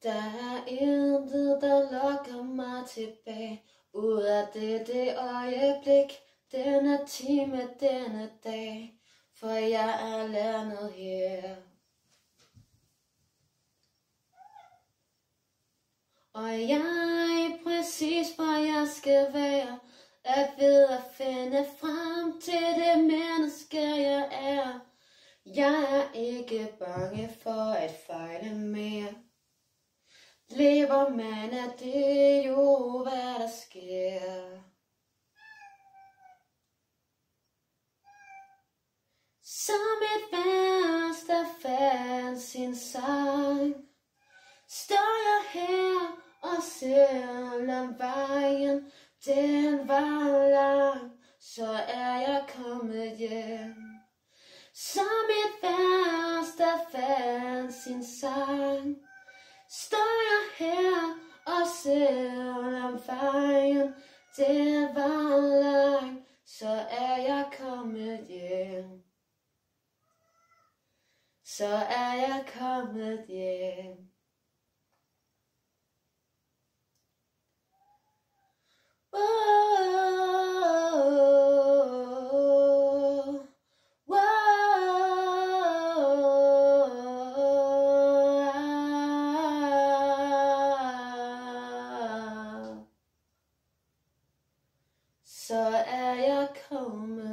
Der er intet, der lokker mig tilbage, ud af det øjeblik, denne time, denne dag, for jeg er landet her. Og jeg er præcis, hvor jeg skal være, er ved at finde frem til det menneske, jeg er. Jeg er ikke bange for at fejle mere. Lever man af det jo, hvad der sker. Som et vers, der fandt sin sang, står jeg her, og selvom vejen den var lang, så er jeg kommet hjem. Som et vers, der fandt sin sang, står jeg her, og selvom vejen den var lang, så er jeg kommet hjem. Så er jeg kommet hjem. Så er jeg kommet